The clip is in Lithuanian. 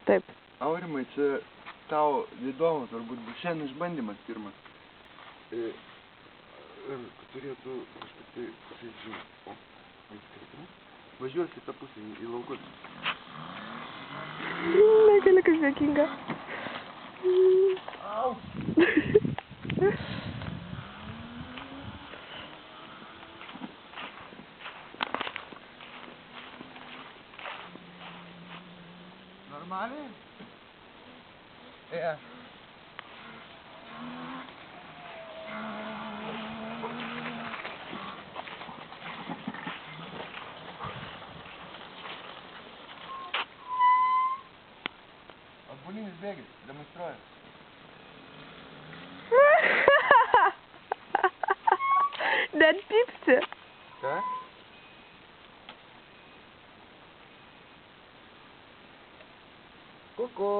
Taip. Aurimai, čia tau įdomu turbūt bus šiandien išbandymas pirmas. Ir turėtų kažkaip tai žinai. O, viskas. Važiuosi tą pusę į laukus. Negaliu, kaip juokinga. Au! Normaliai? Atbulinis bėgis, demonstruoja. Net pypsi. Ką? Kuku.